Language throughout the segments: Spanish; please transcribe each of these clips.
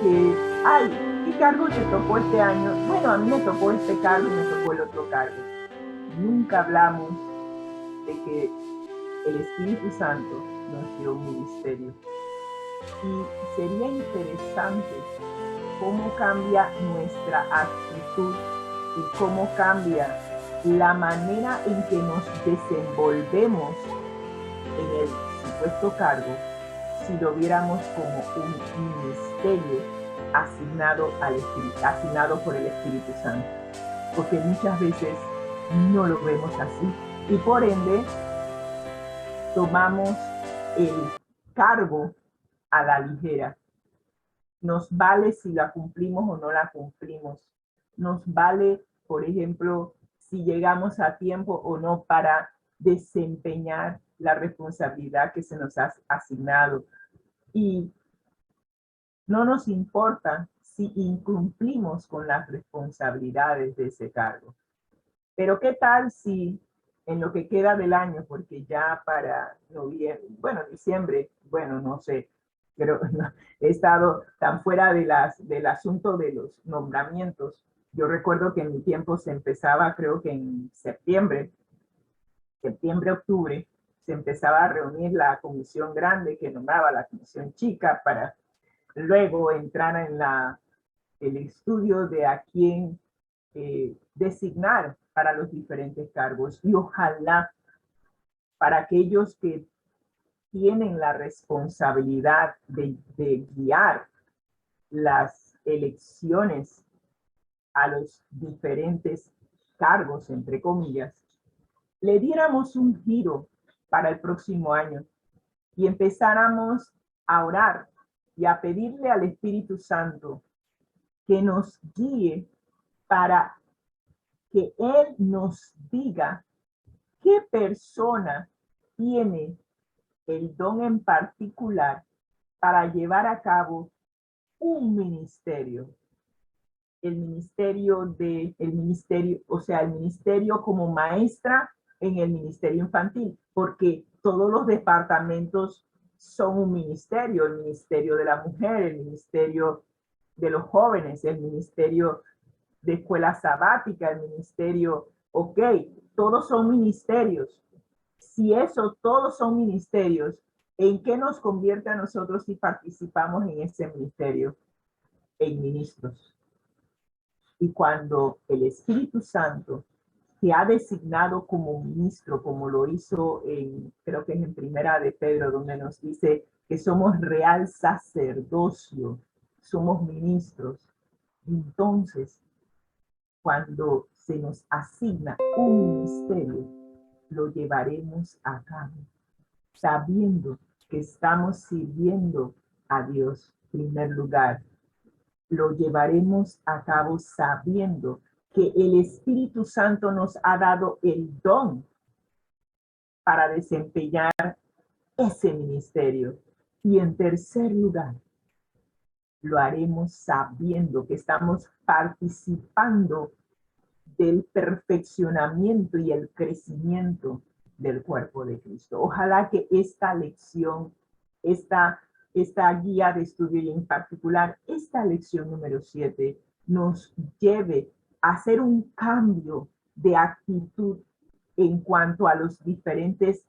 que, ay, ¿qué cargo te tocó este año? Bueno, a mí me tocó este cargo y me tocó el otro cargo. Nunca hablamos de que el Espíritu Santo nos dio un ministerio. Y sería interesante cómo cambia nuestra actitud y cómo cambia la manera en que nos desenvolvemos en el supuesto cargo si lo viéramos como un ministerio asignado por el Espíritu Santo. Porque muchas veces no lo vemos así y por ende tomamos el cargo a la ligera. Nos vale si la cumplimos o no la cumplimos. Nos vale, por ejemplo, si llegamos a tiempo o no para desempeñar la responsabilidad que se nos ha asignado. Y no nos importa si incumplimos con las responsabilidades de ese cargo. Pero ¿qué tal si en lo que queda del año, porque ya para noviembre, bueno, diciembre, bueno, no sé, pero no, he estado tan fuera del asunto de los nombramientos. Yo recuerdo que en mi tiempo se empezaba, creo que en septiembre, octubre, se empezaba a reunir la comisión grande que nombraba la comisión chica para luego entrar en el estudio de a quién designar para los diferentes cargos. Y ojalá para aquellos que tienen la responsabilidad de guiar las elecciones a los diferentes cargos, entre comillas, le diéramos un giro para el próximo año y empezáramos a orar y a pedirle al Espíritu Santo que nos guíe para que Él nos diga qué persona tiene el don en particular para llevar a cabo un ministerio. O sea, el ministerio como maestra en el ministerio infantil, porque todos los departamentos son un ministerio, el ministerio de la mujer, el ministerio de los jóvenes, el ministerio de escuela sabática, el ministerio, ok, todos son ministerios. Si eso, todos son ministerios, ¿en qué nos convierte a nosotros si participamos en ese ministerio? En ministros. Y cuando el Espíritu Santo te ha designado como ministro, como lo hizo creo que es en Primera de Pedro, donde nos dice que somos real sacerdocio, somos ministros. Entonces, cuando se nos asigna un ministerio, lo llevaremos a cabo, sabiendo que estamos sirviendo a Dios en primer lugar. Lo llevaremos a cabo sabiendo que el Espíritu Santo nos ha dado el don para desempeñar ese ministerio. Y en tercer lugar, lo haremos sabiendo que estamos participando del perfeccionamiento y el crecimiento del cuerpo de Cristo. Ojalá que esta lección, esta guía de estudio y en particular esta lección número 7 nos lleve a hacer un cambio de actitud en cuanto a los diferentes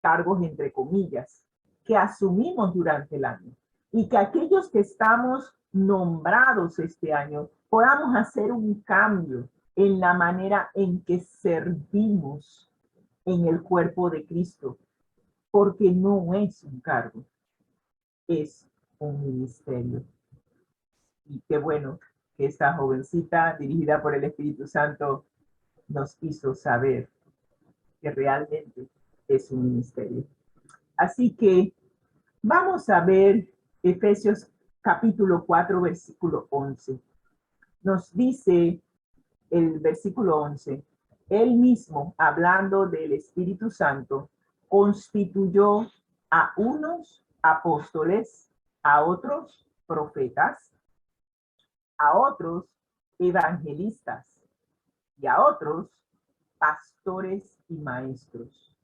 cargos, entre comillas, que asumimos durante el año. Y que aquellos que estamos nombrados este año podamos hacer un cambio en la manera en que servimos en el cuerpo de Cristo, porque no es un cargo, es un ministerio. Y qué bueno que esta jovencita dirigida por el Espíritu Santo nos hizo saber que realmente es un ministerio. Así que vamos a ver Efesios capítulo 4, versículo 11. Nos dice el versículo 11, él mismo, hablando del Espíritu Santo, constituyó a unos apóstoles, a otros profetas, a otros evangelistas y a otros pastores y maestros.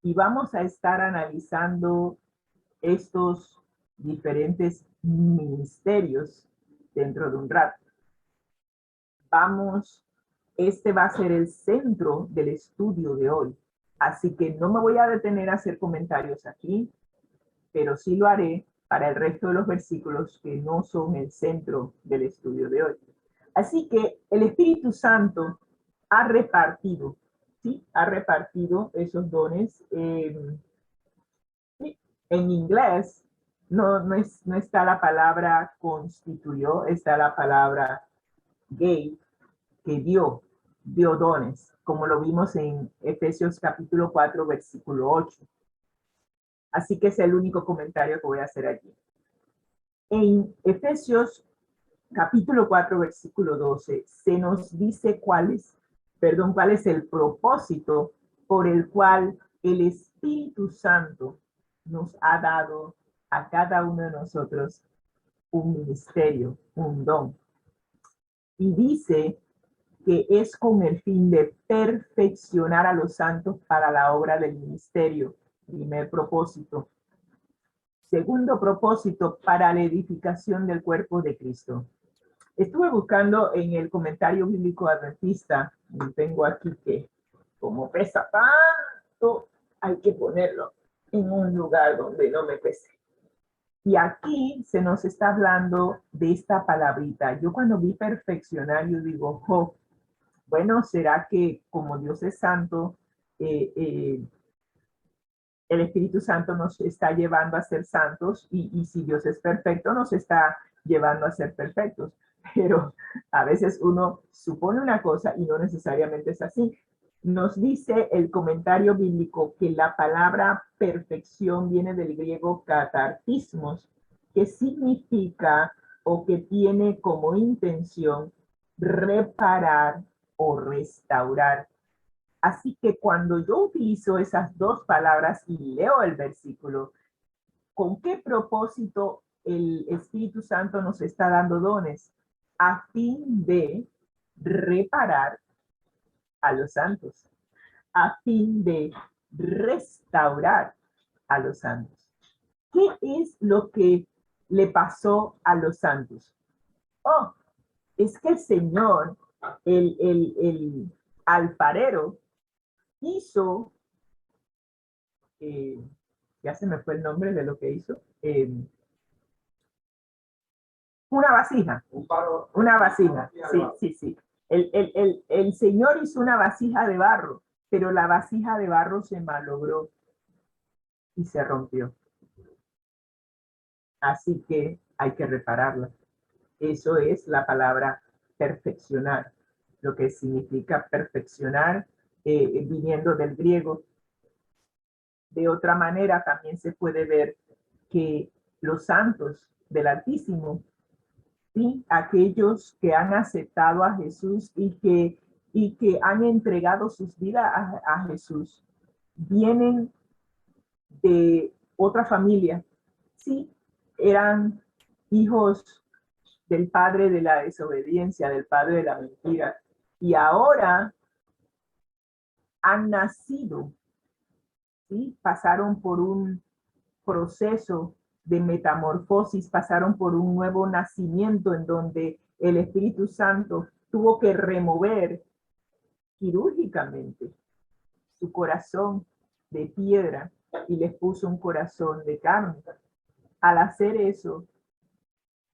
Y vamos a estar analizando estos diferentes ministerios dentro de un rato. Este va a ser el centro del estudio de hoy. Así que no me voy a detener a hacer comentarios aquí, pero sí lo haré para el resto de los versículos que no son el centro del estudio de hoy. Así que el Espíritu Santo ha repartido, ¿sí? Ha repartido esos dones. Sí, en inglés no está la palabra constituyó, está la palabra gave, que dio dones, como lo vimos en Efesios capítulo 4, versículo 8. Así que es el único comentario que voy a hacer aquí. En Efesios capítulo 4, versículo 12, se nos dice cuál es el propósito por el cual el Espíritu Santo nos ha dado a cada uno de nosotros un ministerio, un don. Y dice que es con el fin de perfeccionar a los santos para la obra del ministerio. Primer propósito. Segundo propósito, para la edificación del cuerpo de Cristo. Estuve buscando en el comentario bíblico adventista, y tengo aquí que como pesa tanto, hay que ponerlo en un lugar donde no me pese. Y aquí se nos está hablando de esta palabrita. Yo cuando vi perfeccionar, yo digo, bueno, ¿será que como Dios es santo, el Espíritu Santo nos está llevando a ser santos y si Dios es perfecto, nos está llevando a ser perfectos? Pero a veces uno supone una cosa y no necesariamente es así. Nos dice el comentario bíblico que la palabra perfección viene del griego katartismos, que significa o que tiene como intención reparar o restaurar. Así que cuando yo utilizo esas dos palabras y leo el versículo, ¿con qué propósito el Espíritu Santo nos está dando dones? A fin de reparar a los santos, a fin de restaurar a los santos. ¿Qué es lo que le pasó a los santos? Oh, es que el Señor, el alfarero, hizo, ya se me fue el nombre de lo que hizo, una vasija, una vasija, sí. El Señor hizo una vasija de barro, pero la vasija de barro se malogró y se rompió. Así que hay que repararla. Eso es la palabra perfeccionar, lo que significa perfeccionar, viniendo del griego. De otra manera, también se puede ver que los santos del Altísimo, ¿sí? Aquellos que han aceptado a Jesús y que han entregado sus vidas a Jesús, vienen de otra familia, ¿sí? Eran hijos del padre de la desobediencia, del padre de la mentira, y ahora han nacido, ¿sí? Pasaron por un proceso de metamorfosis, pasaron por un nuevo nacimiento en donde el Espíritu Santo tuvo que remover quirúrgicamente su corazón de piedra y les puso un corazón de carne. Al hacer eso,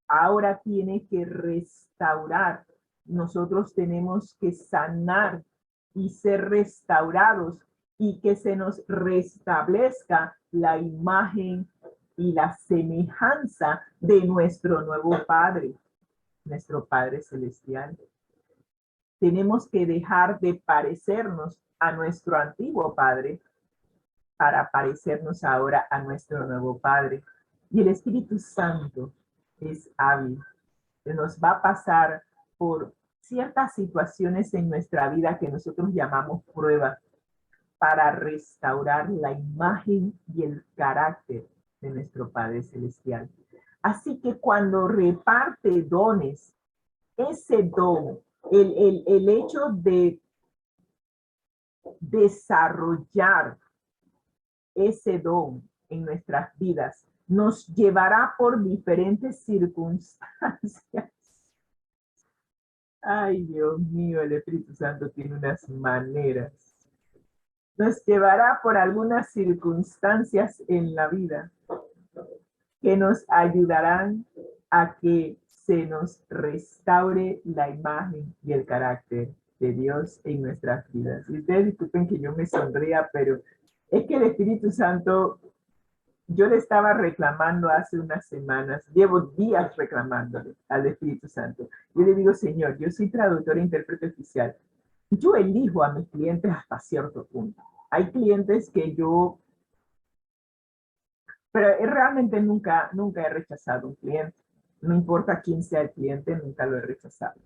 ahora tiene que restaurar. Nosotros tenemos que sanar y ser restaurados y que se nos restablezca la imagen y la semejanza de nuestro nuevo Padre, nuestro Padre Celestial. Tenemos que dejar de parecernos a nuestro antiguo Padre para parecernos ahora a nuestro nuevo Padre. Y el Espíritu Santo es hábil. Nos va a pasar por ciertas situaciones en nuestra vida que nosotros llamamos prueba para restaurar la imagen y el carácter de nuestro Padre Celestial. Así que cuando reparte dones, ese don, el hecho de desarrollar ese don en nuestras vidas nos llevará por diferentes circunstancias. Ay, Dios mío, el Espíritu Santo tiene unas maneras. Nos llevará por algunas circunstancias en la vida que nos ayudarán a que se nos restaure la imagen y el carácter de Dios en nuestras vidas. Y ustedes disculpen que yo me sonría, pero es que el Espíritu Santo, yo le estaba reclamando hace unas semanas, llevo días reclamándole al Espíritu Santo. Yo le digo, Señor, yo soy traductor e intérprete oficial. Yo elijo a mis clientes hasta cierto punto. Hay clientes que yo, pero realmente nunca he rechazado un cliente. No importa quién sea el cliente, nunca lo he rechazado.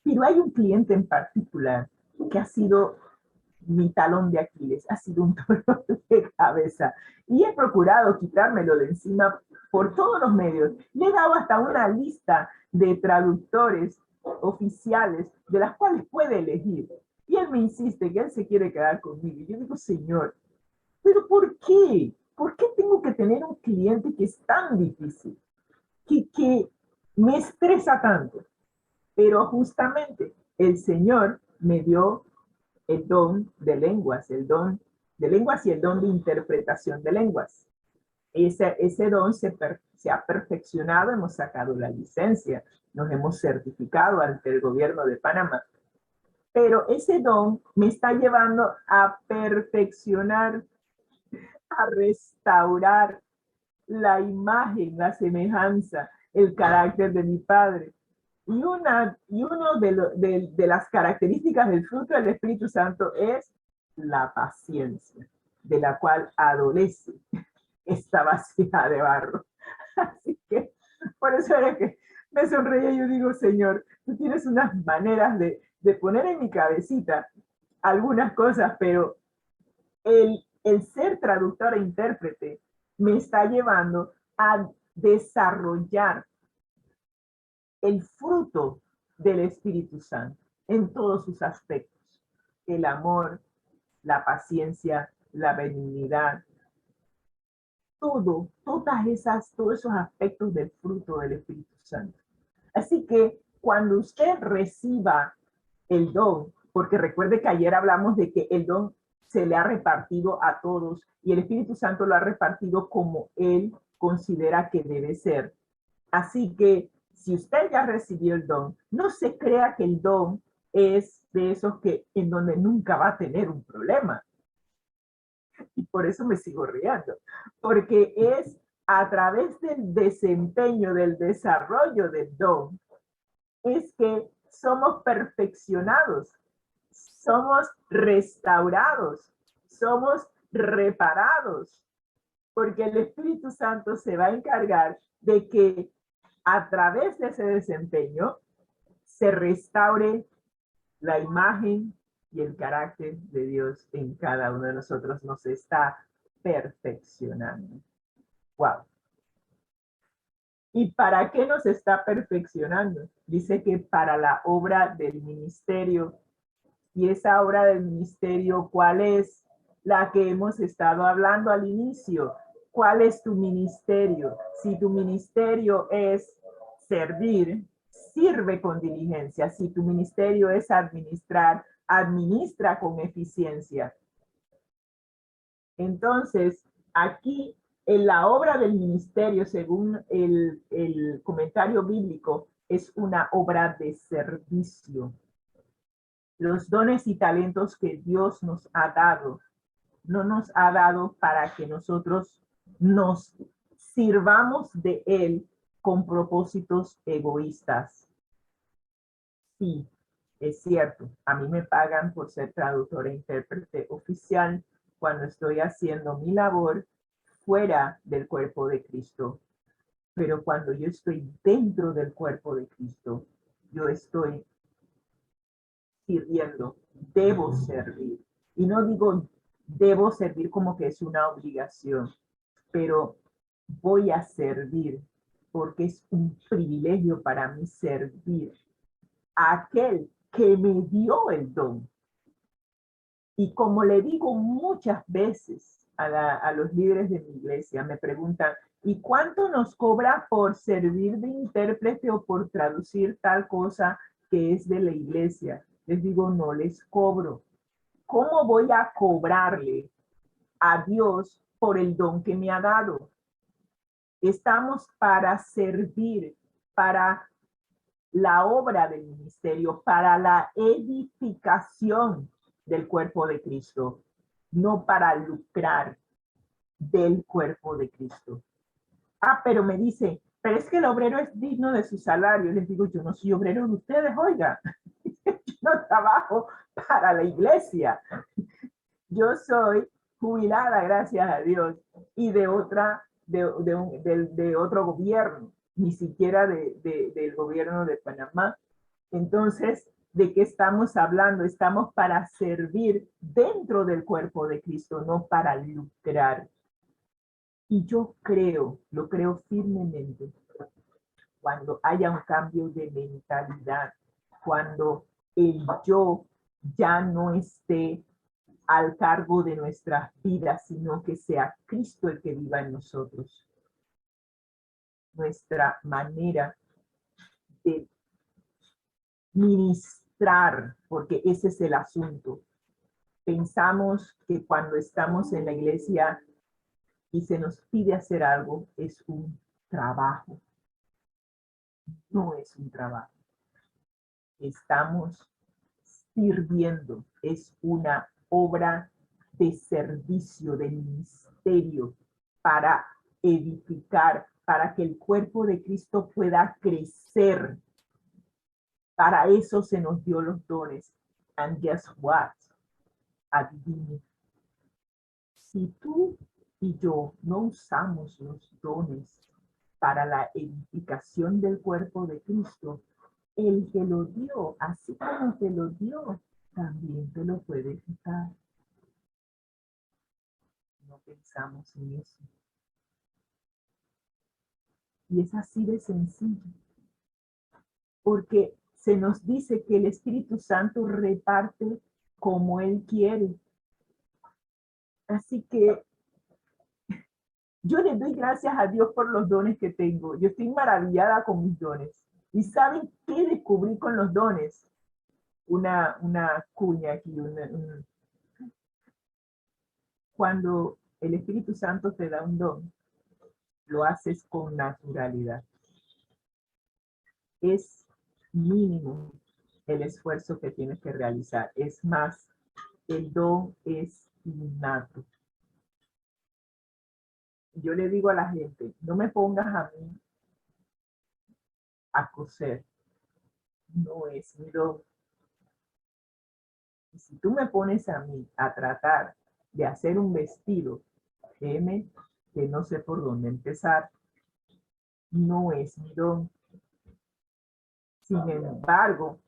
Pero hay un cliente en particular que ha sido mi talón de Aquiles, ha sido un dolor de cabeza. Y he procurado quitármelo de encima por todos los medios. Le he dado hasta una lista de traductores oficiales de las cuales puede elegir. Y él me insiste que él se quiere quedar conmigo. Y yo digo, Señor, ¿pero por qué? ¿Por qué tengo que tener un cliente que es tan difícil? Que me estresa tanto. Pero justamente el Señor me dio el don de lenguas, el don de lenguas y el don de interpretación de lenguas. Ese don se ha perfeccionado, hemos sacado la licencia, nos hemos certificado ante el gobierno de Panamá. Pero ese don me está llevando a perfeccionar, a restaurar la imagen, la semejanza, el carácter de mi Padre. Y una de las características del fruto del Espíritu Santo es la paciencia, de la cual adolece esta vasija de barro. Así que por eso era que me sonreía y yo digo, Señor, tú tienes unas maneras de poner en mi cabecita algunas cosas, pero el ser traductor e intérprete me está llevando a desarrollar el fruto del Espíritu Santo en todos sus aspectos. El amor, la paciencia, la benignidad, todos esos aspectos del fruto del Espíritu Santo. Así que cuando usted reciba el don, porque recuerde que ayer hablamos de que el don se le ha repartido a todos y el Espíritu Santo lo ha repartido como Él considera que debe ser. Así que si usted ya recibió el don, no se crea que el don es de esos que en donde nunca va a tener un problema. Y por eso me sigo riendo, porque es a través del desempeño, del desarrollo del don, es que somos perfeccionados, somos restaurados, somos reparados, porque el Espíritu Santo se va a encargar de que a través de ese desempeño se restaure la imagen y el carácter de Dios en cada uno de nosotros. Nos está perfeccionando. Wow. ¿Y para qué nos está perfeccionando? Dice que para la obra del ministerio. Y esa obra del ministerio, ¿cuál es? La que hemos estado hablando al inicio. ¿Cuál es tu ministerio? Si tu ministerio es servir, sirve con diligencia. Si tu ministerio es administrar, administra con eficiencia. Entonces, aquí en la obra del ministerio, según el comentario bíblico, es una obra de servicio. Los dones y talentos que Dios nos ha dado, no nos ha dado para que nosotros nos sirvamos de Él con propósitos egoístas. Sí, es cierto, a mí me pagan por ser traductor e intérprete oficial cuando estoy haciendo mi labor fuera del cuerpo de Cristo. Pero cuando yo estoy dentro del cuerpo de Cristo, yo estoy sirviendo, debo servir. Y no digo debo servir como que es una obligación, pero voy a servir porque es un privilegio para mí servir a aquel que me dio el don. Y como le digo muchas veces a los líderes de mi iglesia, me preguntan, ¿Y cuánto nos cobra por servir de intérprete o por traducir tal cosa que es de la iglesia? Les digo, no les cobro. ¿Cómo voy a cobrarle a Dios por el don que me ha dado? Estamos para servir, para la obra del ministerio, para la edificación del cuerpo de Cristo, no para lucrar del cuerpo de Cristo. Ah, pero me dice, pero es que el obrero es digno de su salario. Les digo, yo no soy obrero de ustedes, oiga. Yo no trabajo para la iglesia. Yo soy jubilada, gracias a Dios, y de otro gobierno, ni siquiera del gobierno de Panamá. Entonces, ¿de qué estamos hablando? Estamos para servir dentro del cuerpo de Cristo, no para lucrar. Y yo creo, lo creo firmemente, cuando haya un cambio de mentalidad, cuando el yo ya no esté al cargo de nuestras vidas, sino que sea Cristo el que viva en nosotros. Nuestra manera de ministrar, porque ese es el asunto. Pensamos que cuando estamos en la iglesia y se nos pide hacer algo, es un trabajo. No es un trabajo. Estamos sirviendo. Es una obra de servicio, de ministerio para edificar, para que el cuerpo de Cristo pueda crecer. Para eso se nos dio los dones. And guess what? Adivine. Si tú y yo no usamos los dones para la edificación del cuerpo de Cristo, el que lo dio, así como te lo dio, también te lo puede quitar. No pensamos en eso. Y es así de sencillo. Porque se nos dice que el Espíritu Santo reparte como Él quiere. Así que yo le doy gracias a Dios por los dones que tengo. Yo estoy maravillada con mis dones. ¿Y saben qué descubrí con los dones? Una cuña aquí. Cuando el Espíritu Santo te da un don, lo haces con naturalidad. Es mínimo el esfuerzo que tienes que realizar. Es más, el don es innato. Yo le digo a la gente, no me pongas a mí a coser. No es mi don. Y si tú me pones a mí a tratar de hacer un vestido, créeme que no sé por dónde empezar. No es mi don. Sin embargo,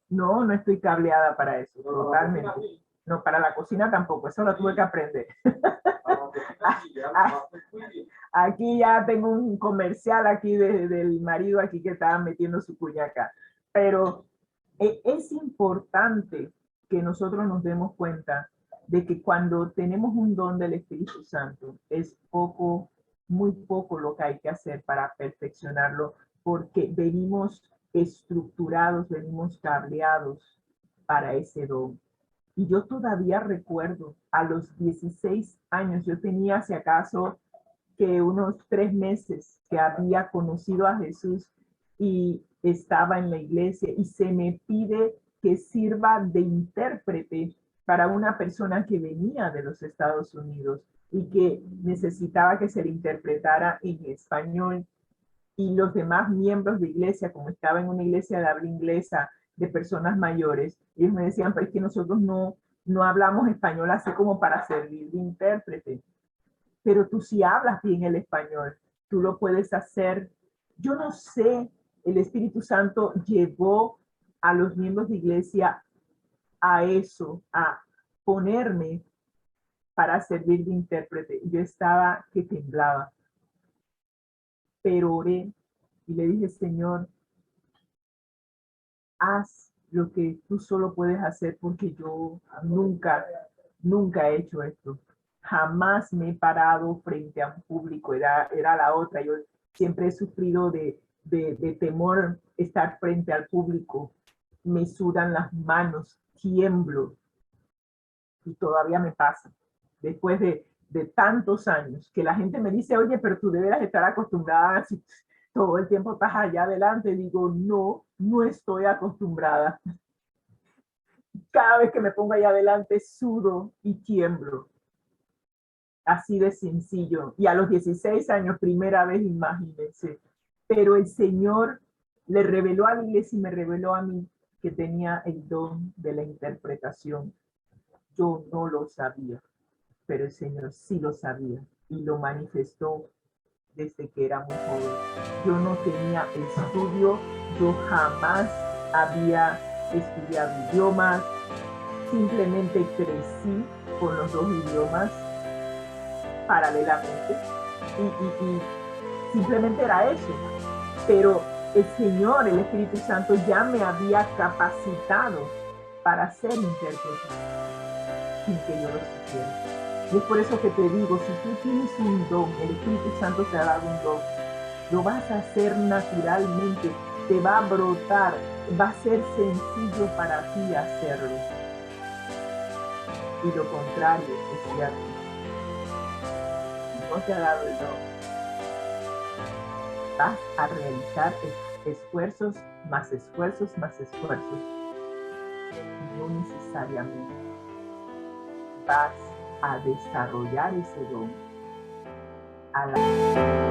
no estoy cableada para eso, totalmente. No, para la cocina tampoco, eso lo tuve que aprender. Aquí ya tengo un comercial aquí del marido aquí que estaba metiendo su cuña acá. Pero es importante que nosotros nos demos cuenta de que cuando tenemos un don del Espíritu Santo, es poco, muy poco lo que hay que hacer para perfeccionarlo, porque venimos estructurados, venimos cableados para ese don. Y yo todavía recuerdo, a los 16 años, yo tenía, si acaso, que unos 3 meses que había conocido a Jesús y estaba en la iglesia y se me pide que sirva de intérprete para una persona que venía de los Estados Unidos y que necesitaba que se le interpretara en español. Y los demás miembros de iglesia, como estaba en una iglesia de habla inglesa de personas mayores, ellos me decían, pero es que nosotros no hablamos español así como para servir de intérprete. Pero tú sí hablas bien el español, tú lo puedes hacer. Yo no sé, el Espíritu Santo llevó a los miembros de iglesia a eso, a ponerme para servir de intérprete. Yo estaba que temblaba, pero oré y le dije, Señor, haz lo que tú solo puedes hacer porque yo nunca he hecho esto. jamás me he parado frente a un público, era la otra. Yo siempre he sufrido de temor estar frente al público. Me sudan las manos, tiemblo, y todavía me pasa. Después de tantos años, que la gente me dice, oye, pero tú deberás estar acostumbrada, si todo el tiempo estás allá adelante. Digo, no, no estoy acostumbrada. Cada vez que me pongo allá adelante, sudo y tiemblo. Así de sencillo. Y a los 16 años, primera vez, imagínense. Pero el Señor le reveló a la iglesia y me reveló a mí que tenía el don de la interpretación. Yo no lo sabía, pero el Señor sí lo sabía y lo manifestó desde que era muy joven. Yo no tenía estudio, yo jamás había estudiado idiomas, simplemente crecí con los dos idiomas paralelamente y simplemente era eso. Pero el Señor, el Espíritu Santo, ya me había capacitado para ser intérprete sin que yo lo supiera. Y es por eso que te digo, si tú tienes un don, el Espíritu Santo te ha dado un don, lo vas a hacer naturalmente, te va a brotar, va a ser sencillo para ti hacerlo. Y lo contrario es cierto. Si no te ha dado el don, vas a realizar esfuerzos, más esfuerzos, más esfuerzos. Y no necesariamente vas a desarrollar ese don a la